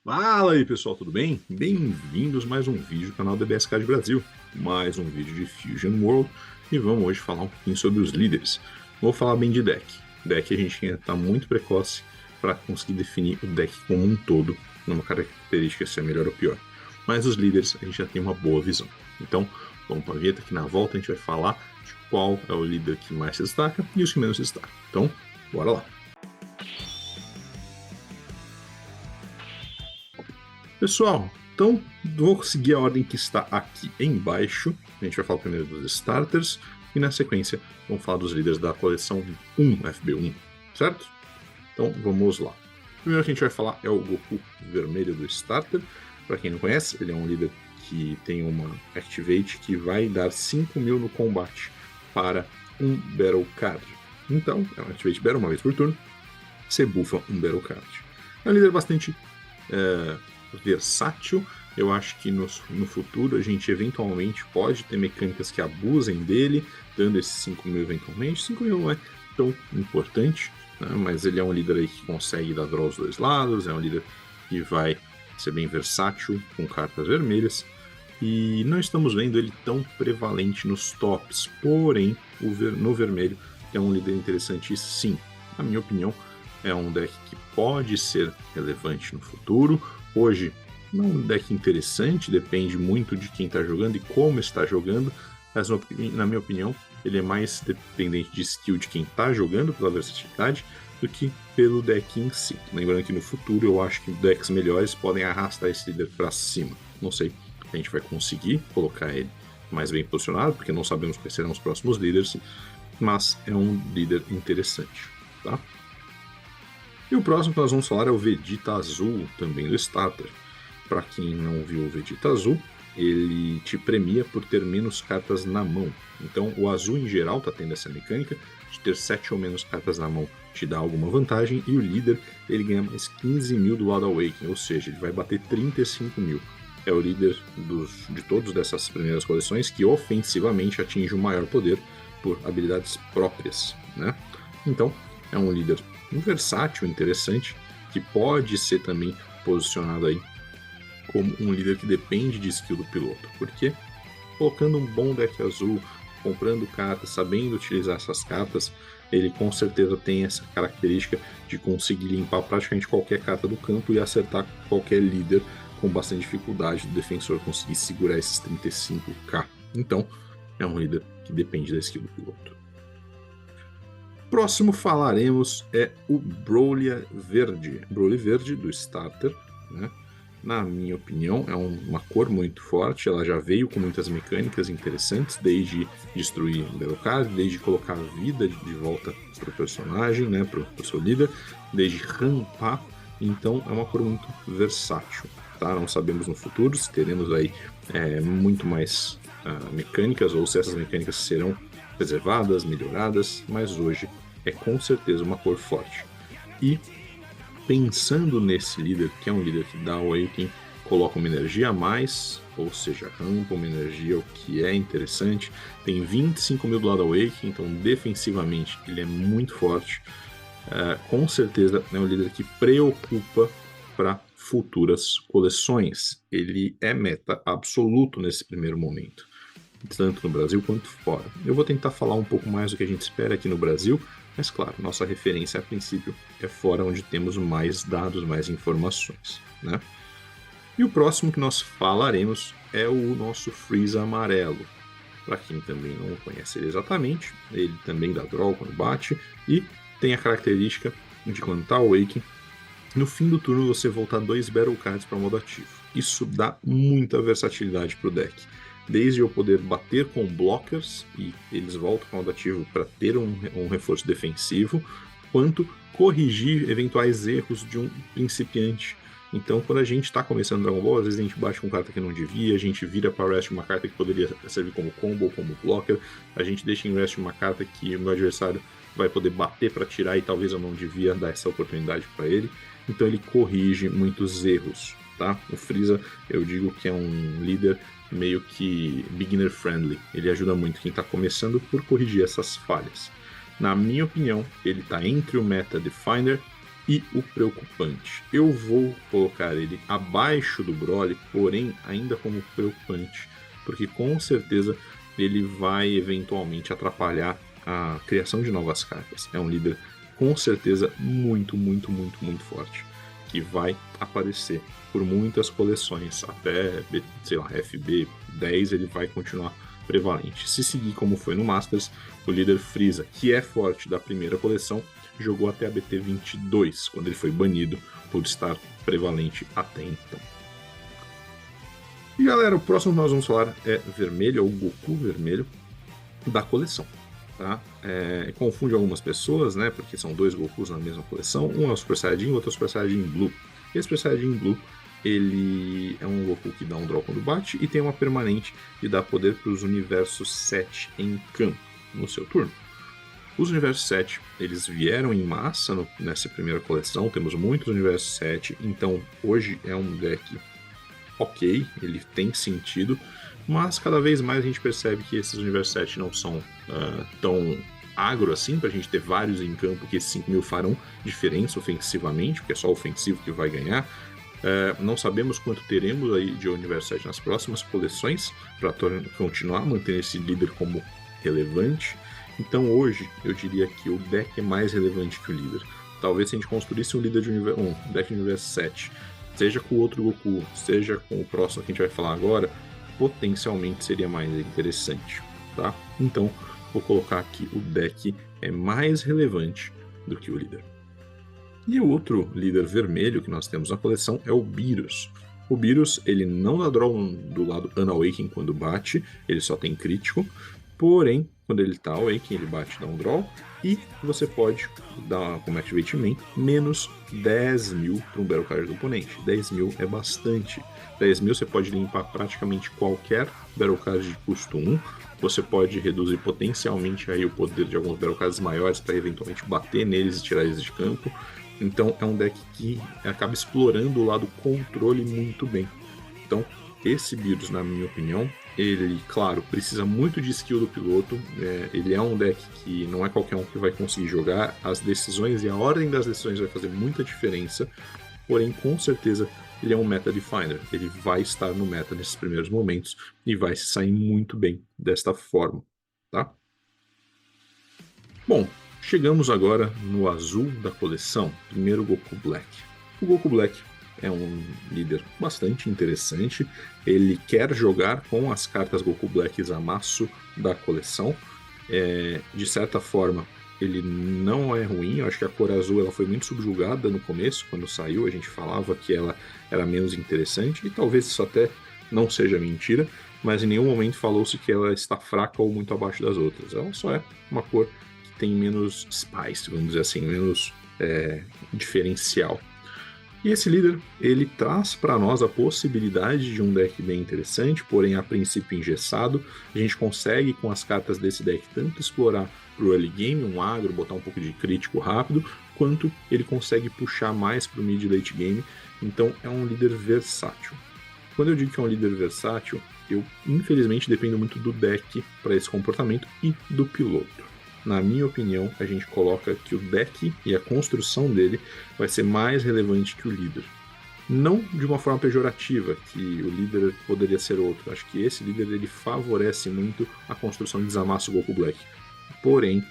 Fala aí pessoal, tudo bem? Bem-vindos a mais um vídeo do canal DBS Card Brasil, mais um vídeo de Fusion World e vamos hoje falar um pouquinho sobre os líderes. Vou falar bem de deck. Deck a gente ainda está muito precoce para conseguir definir o deck como um todo, numa característica se é melhor ou pior. Mas os líderes a gente já tem uma boa visão. Então vamos para a vinheta que na volta a gente vai falar de qual é o líder que mais se destaca e os que menos se destacam. Então, bora lá! Pessoal, então vou seguir a ordem que está aqui embaixo. A gente vai falar primeiro dos starters e na sequência vamos falar dos líderes da coleção 1 FB1, certo? Então vamos lá. Primeiro que a gente vai falar é o Goku vermelho do starter. Para quem não conhece, ele é um líder que tem uma Activate que vai dar 5.000 no combate para um Battle Card. Então, é um Activate Battle uma vez por turno, você buffa um Battle Card. É um líder bastante versátil. Eu acho que no futuro a gente eventualmente pode ter mecânicas que abusem dele, dando esses 5.000 eventualmente. 5.000 não é tão importante, né? Mas ele é um líder aí que consegue dar draw aos dois lados, é um líder que vai ser bem versátil com cartas vermelhas. E não estamos vendo ele tão prevalente nos tops, porém no vermelho é um líder interessante sim. Na minha opinião, é um deck que pode ser relevante no futuro. Hoje não é um deck interessante, depende muito de quem está jogando e como está jogando, mas na minha opinião ele é mais dependente de skill de quem está jogando, pela versatilidade, do que pelo deck em si. Lembrando que no futuro eu acho que decks melhores podem arrastar esse líder para cima. Não sei se a gente vai conseguir colocar ele mais bem posicionado, porque não sabemos quais serão os próximos líderes, mas é um líder interessante, tá? E o próximo que nós vamos falar é o Vegeta Azul, também do starter. Para quem não viu o Vegeta Azul, ele te premia por ter menos cartas na mão. Então o azul em geral está tendo essa mecânica de ter 7 ou menos cartas na mão, te dá alguma vantagem, e o líder ele ganha mais 15.000 do Wild Awakening, ou seja, ele vai bater 35.000. É o líder de todas dessas primeiras coleções que ofensivamente atinge o maior poder por habilidades próprias, né? Então é um líder versátil, interessante, que pode ser também posicionado aí como um líder que depende de skill do piloto, porque colocando um bom deck azul, comprando cartas, sabendo utilizar essas cartas, ele com certeza tem essa característica de conseguir limpar praticamente qualquer carta do campo e acertar qualquer líder com bastante dificuldade do defensor conseguir segurar esses 35k. Então, é um líder que depende da skill do piloto. Próximo falaremos é o Broly Verde do starter, né? Na minha opinião é uma cor muito forte, ela já veio com muitas mecânicas interessantes, desde destruir o Battle Card, desde colocar a vida de volta para o personagem, né, para o seu líder, desde rampar, então é uma cor muito versátil, tá? Não sabemos no futuro se teremos aí muito mais mecânicas ou se essas mecânicas serão preservadas, melhoradas, mas hoje é com certeza uma cor forte. E pensando nesse líder, que é um líder que dá Awakening, coloca uma energia a mais, ou seja, rampa uma energia, o que é interessante. Tem 25.000 do lado Awakening, então defensivamente ele é muito forte. Com certeza é um líder que preocupa para futuras coleções. Ele é meta absoluto nesse primeiro momento, tanto no Brasil quanto fora. Eu vou tentar falar um pouco mais do que a gente espera aqui no Brasil, mas claro, nossa referência a princípio é fora, onde temos mais dados, mais informações, né? E o próximo que nós falaremos é o nosso Freeza amarelo. Para quem também não conhece ele exatamente, ele também dá draw quando bate e tem a característica de quando está Awakening, no fim do turno você voltar 2 Battle Cards para modo ativo. Isso dá muita versatilidade para o deck. Desde eu poder bater com blockers e eles voltam para modo ativo para ter um reforço defensivo, quanto corrigir eventuais erros de um principiante. Então, quando a gente está começando Dragon Ball, às vezes a gente bate com carta que não devia, a gente vira para rest uma carta que poderia servir como combo ou como blocker, a gente deixa em rest uma carta que o meu adversário vai poder bater para tirar e talvez eu não devia dar essa oportunidade para ele. Então ele corrige muitos erros, tá? O Freeza, eu digo que é um líder meio que beginner friendly. Ele ajuda muito quem está começando por corrigir essas falhas. Na minha opinião, ele está entre o Meta Definer E o preocupante, eu vou colocar ele abaixo do Broly, porém ainda como preocupante, porque com certeza ele vai eventualmente atrapalhar a criação de novas cartas. É um líder com certeza muito, muito, muito, muito forte, que vai aparecer por muitas coleções, até, sei lá, FB 10 ele vai continuar prevalente. Se seguir como foi no Masters, o líder Frieza, que é forte da primeira coleção, jogou até a BT 22, quando ele foi banido por estar prevalente até então. E galera, o próximo que nós vamos falar é vermelho, ou Goku vermelho, da coleção. Tá? Confunde algumas pessoas, né? Porque são dois Gokus na mesma coleção. Um é o Super Saiyajin, o outro é o Super Saiyajin Blue. Esse Super Saiyajin Blue, ele é um Goku que dá um draw quando bate e tem uma permanente que dá poder para os universos 7 em campo no seu turno. Os universos 7, eles vieram em massa nessa primeira coleção, temos muitos universos 7, então hoje é um deck ok, ele tem sentido, mas cada vez mais a gente percebe que esses universos 7 não são tão agro assim, pra gente ter vários em campo, que esses 5.000 farão diferença ofensivamente, porque é só ofensivo que vai ganhar. Não sabemos quanto teremos aí de universo 7 nas próximas coleções, para continuar mantendo esse líder como relevante. Então hoje eu diria que o deck é mais relevante que o líder. Talvez se a gente construísse um líder de deck de universo 7, seja com o outro Goku, seja com o próximo que a gente vai falar agora, potencialmente seria mais interessante, tá? Então vou colocar aqui o deck é mais relevante do que o líder. E o outro líder vermelho que nós temos na coleção é o Beerus. O Beerus, ele não dá draw do lado Unawaken quando bate, ele só tem crítico. Porém, quando ele tá Awaken, ele bate, dá um draw. E você pode dar como Activate Man menos 10.000 para um Battle Card do oponente. 10.000 é bastante. 10.000 você pode limpar praticamente qualquer Battle Card de custo 1. Você pode reduzir potencialmente aí o poder de alguns Battle Cards maiores para eventualmente bater neles e tirar eles de campo. Então é um deck que acaba explorando o lado controle muito bem. Então esse Beerus, na minha opinião, ele, claro, precisa muito de skill do piloto. Ele é um deck que não é qualquer um que vai conseguir jogar. As decisões e a ordem das decisões vai fazer muita diferença. Porém, com certeza, ele é um meta definer. Ele vai estar no meta nesses primeiros momentos e vai se sair muito bem desta forma, tá? Bom, chegamos agora no azul da coleção. Primeiro, o Goku Black. O Goku Black é um líder bastante interessante. Ele quer jogar com as cartas Goku Black Zamasu da coleção. De certa forma, ele não é ruim. Eu acho que a cor azul ela foi muito subjugada no começo, quando saiu. A gente falava que ela era menos interessante, e talvez isso até não seja mentira, mas em nenhum momento falou-se que ela está fraca ou muito abaixo das outras. Ela só é uma cor que tem menos spice, vamos dizer assim, menos diferencial. E esse líder, ele traz para nós a possibilidade de um deck bem interessante, porém a princípio engessado. A gente consegue com as cartas desse deck tanto explorar para o early game, um agro, botar um pouco de crítico rápido, quanto ele consegue puxar mais para o mid late game. Então é um líder versátil. Quando eu digo que é um líder versátil, eu infelizmente dependo muito do deck para esse comportamento e do piloto. Na minha opinião, a gente coloca que o deck e a construção dele vai ser mais relevante que o líder. Não de uma forma pejorativa, que o líder poderia ser outro. Acho que esse líder ele favorece muito a construção de Zamasu Goku Black. Porém,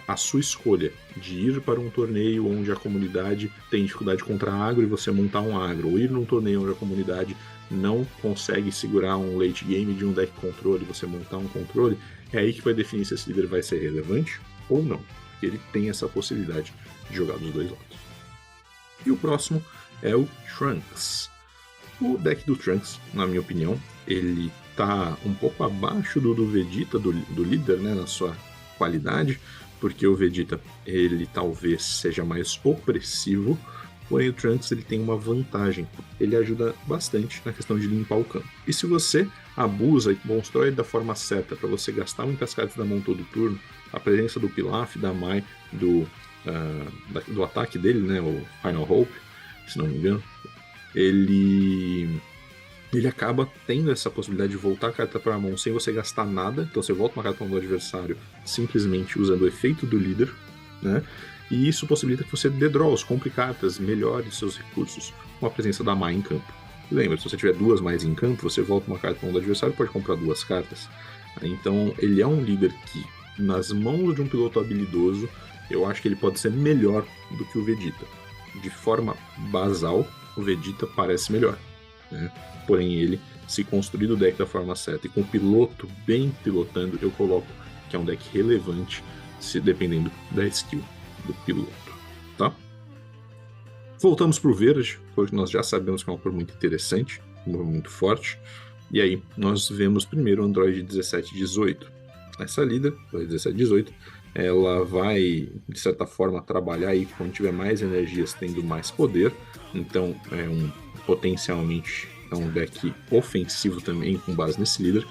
a sua escolha de ir para um torneio onde a comunidade tem dificuldade contra agro e você montar um agro, ou ir num torneio onde a comunidade não consegue segurar um late game de um deck controle, você montar um controle, é aí que vai definir se esse líder vai ser relevante ou não, porque ele tem essa possibilidade de jogar dos dois lados. E o próximo é o Trunks. O deck do Trunks, na minha opinião, ele tá um pouco abaixo do Vegeta, do líder, né, na sua qualidade, porque o Vegeta ele talvez seja mais opressivo, porém o Trunks ele tem uma vantagem, ele ajuda bastante na questão de limpar o campo. E se você abusa e constrói da forma certa para você gastar muitas cartas da mão todo turno, a presença do Pilaf, da Mai, do ataque dele, né, o Final Hope, se não me engano, ele acaba tendo essa possibilidade de voltar a carta para a mão sem você gastar nada. Então você volta uma carta para a mão do adversário simplesmente usando o efeito do líder, né? e isso possibilita que você dê draws, compre cartas, melhore seus recursos com a presença da Mai em campo. Lembra, se você tiver 2 mais em campo, você volta uma carta para mão do adversário e pode comprar 2 cartas. Então ele é um líder que, nas mãos de um piloto habilidoso, eu acho que ele pode ser melhor do que o Vegeta. De forma basal, o Vegeta parece melhor, né? Porém ele, se construir o deck da forma certa e com o piloto bem pilotando, eu coloco que é um deck relevante, se dependendo da skill do piloto, tá? Voltamos para o verde, porque nós já sabemos que é uma cor muito interessante, uma cor muito forte. E aí nós vemos primeiro o Android 1718. Essa líder, o 1718, ela vai, de certa forma, trabalhar aí quando tiver mais energias, tendo mais poder. Então, potencialmente é um deck ofensivo também, com base nesse líder.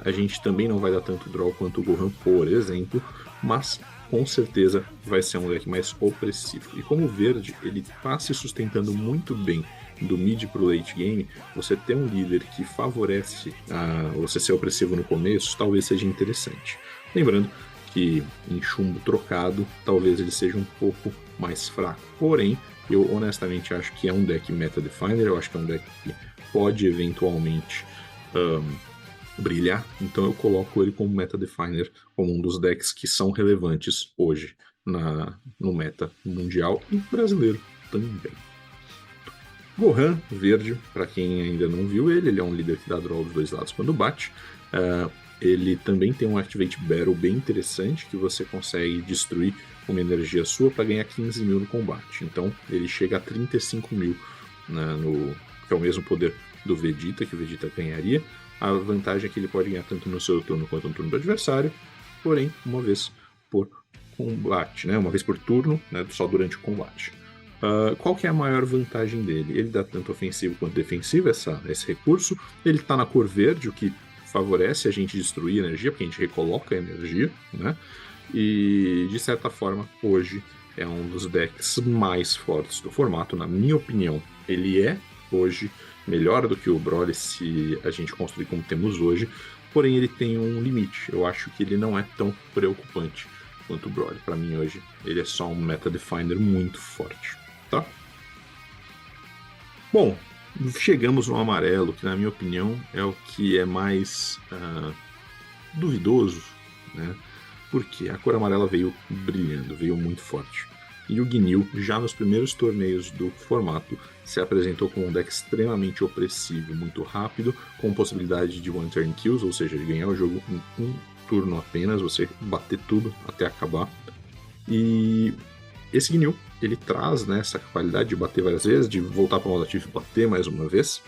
A gente também não vai dar tanto draw quanto o Gohan, por exemplo, mas com certeza vai ser um deck mais opressivo. E como o verde, ele está se sustentando muito bem do mid pro late game, você ter um líder que favorece você ser opressivo no começo, talvez seja interessante. Lembrando que em chumbo trocado, talvez ele seja um pouco mais fraco. Porém, eu honestamente acho que é um deck meta definer, eu acho que é um deck que pode eventualmente brilhar, então eu coloco ele como meta definer, como um dos decks que são relevantes hoje no meta mundial e brasileiro também. Gohan verde, para quem ainda não viu ele é um líder que dá draw dos dois lados quando bate. Ele também tem um Activate Battle bem interessante, que você consegue destruir uma energia sua para ganhar 15 mil no combate. Então ele chega a 35 mil, né, que é o mesmo poder do Vegeta, que o Vegeta ganharia. A vantagem é que ele pode ganhar tanto no seu turno quanto no turno do adversário, porém, uma vez por combate, né? Uma vez por turno, né? Só durante o combate. Qual que é a maior vantagem dele? Ele dá tanto ofensivo quanto defensivo, esse recurso. Ele está na cor verde, o que favorece a gente destruir energia, porque a gente recoloca a energia, né? E, de certa forma, hoje é um dos decks mais fortes do formato, na minha opinião. Ele é, hoje, melhor do que o Broly se a gente construir como temos hoje, porém ele tem um limite. Eu acho que ele não é tão preocupante quanto o Broly. Para mim, hoje, ele é só um meta definer muito forte, tá? Bom, chegamos no amarelo, que na minha opinião é o que é mais duvidoso, né? Porque a cor amarela veio brilhando, veio muito forte. E o Ginyu, já nos primeiros torneios do formato, se apresentou como um deck extremamente opressivo, muito rápido, com possibilidade de one turn kills, ou seja, de ganhar o jogo em um turno apenas, você bater tudo até acabar. E esse Ginyu, ele traz, né, essa qualidade de bater várias vezes, de voltar para o modo ativo e bater mais uma vez.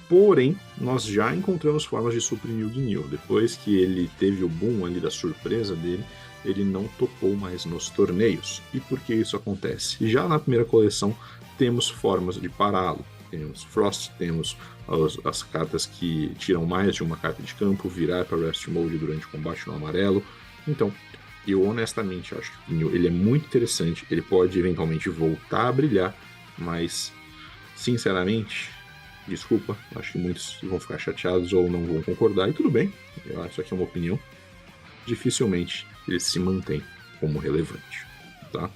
Porém, nós já encontramos formas de suprimir o Ginyu. Depois que ele teve o boom ali da surpresa dele, ele não topou mais nos torneios. E por que isso acontece? Já na primeira coleção temos formas de pará-lo. Temos Frost, temos as cartas que tiram mais de uma carta de campo, virar para Rest Mode durante o combate no amarelo. Então, eu honestamente acho que o Ginyu, ele é muito interessante, ele pode eventualmente voltar a brilhar, mas, sinceramente, desculpa, acho que muitos vão ficar chateados ou não vão concordar, e tudo bem, eu acho que aqui é uma opinião. Dificilmente ele se mantém como relevante, tá?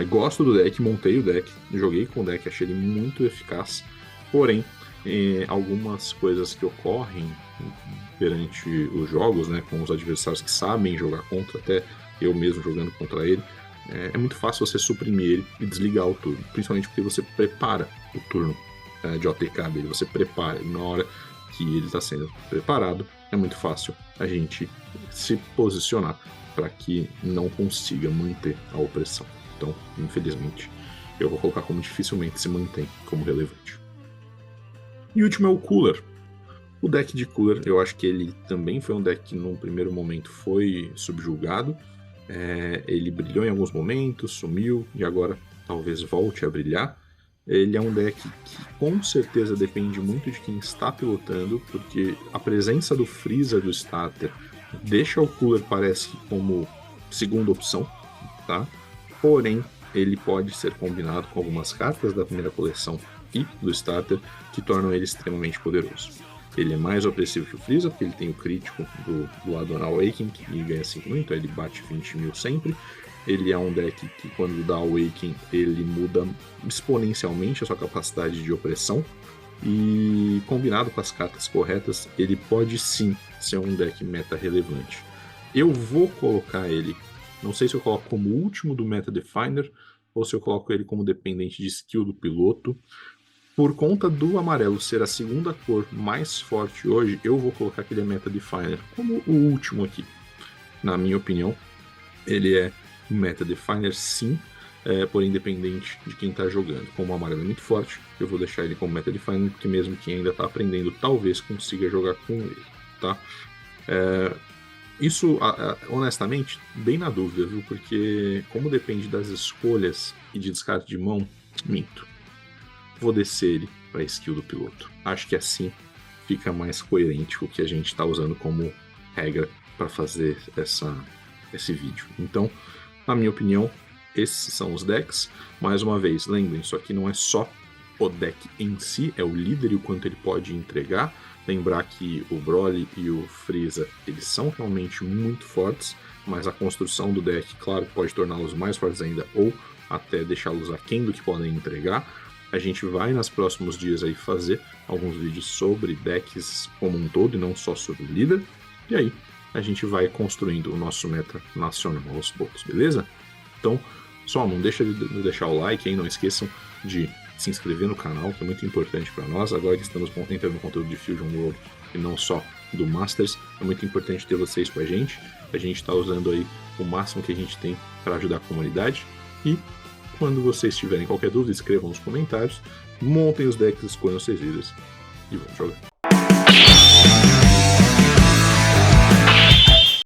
Gosto do deck, montei o deck, joguei com o deck, achei ele muito eficaz, porém, algumas coisas que ocorrem perante os jogos, né, com os adversários que sabem jogar contra, até eu mesmo jogando contra ele, é muito fácil você suprimir ele e desligar o turno, principalmente porque você prepara o turno de OTK dele, você prepara na hora que ele está sendo preparado, é muito fácil a gente se posicionar para que não consiga manter a opressão. Então, infelizmente, eu vou colocar como dificilmente se mantém como relevante. E o último é o Cooler. O deck de Cooler, eu acho que ele também foi um deck que num primeiro momento foi subjugado. Ele brilhou em alguns momentos, sumiu e agora talvez volte a brilhar. Ele é um deck que com certeza depende muito de quem está pilotando, porque a presença do Freeza do starter deixa o Cooler, parece, como segunda opção, tá? Porém, ele pode ser combinado com algumas cartas da primeira coleção e do starter que tornam ele extremamente poderoso. Ele é mais opressivo que o Freeza, porque ele tem o crítico do lado Awakening e ganha 5 mil, então ele bate 20 mil sempre. Ele é um deck que, quando dá Awaken, ele muda exponencialmente a sua capacidade de opressão. E combinado com as cartas corretas, ele pode sim ser um deck meta relevante. Eu vou colocar ele, não sei se eu coloco como último do Meta Definer ou se eu coloco ele como dependente de skill do piloto. Por conta do amarelo ser a segunda cor mais forte hoje, eu vou colocar aquele Meta Definer como o último aqui. Na minha opinião, ele é um Meta Definer sim, porém independente de quem está jogando. Como o amarelo é muito forte, eu vou deixar ele como Meta Definer, porque mesmo quem ainda está aprendendo, talvez consiga jogar com ele, tá? Isso, honestamente, bem na dúvida, viu? Porque como depende das escolhas e de descarte de mão, minto. Vou descer ele para a skill do piloto. Acho que assim fica mais coerente com o que a gente está usando como regra para fazer esse vídeo. Então, na minha opinião, esses são os decks. Mais uma vez, lembrem, isso aqui não é só o deck em si, é o líder e o quanto ele pode entregar. Lembrar que o Broly e o Freeza, eles são realmente muito fortes, mas a construção do deck, claro, pode torná-los mais fortes ainda, ou até deixá-los aquém do que podem entregar. A gente vai, nos próximos dias, aí fazer alguns vídeos sobre decks como um todo, e não só sobre o líder. E aí, a gente vai construindo o nosso meta nacional aos poucos, beleza? Então, só não deixa de deixar o like aí, não esqueçam de se inscrever no canal, que é muito importante para nós. Agora que estamos entrando no conteúdo de Fusion World e não só do Masters, é muito importante ter vocês com a gente. A gente está usando aí o máximo que a gente tem para ajudar a comunidade. E quando vocês tiverem qualquer dúvida, escrevam nos comentários, montem os decks, escolham seus líderes e vamos jogar.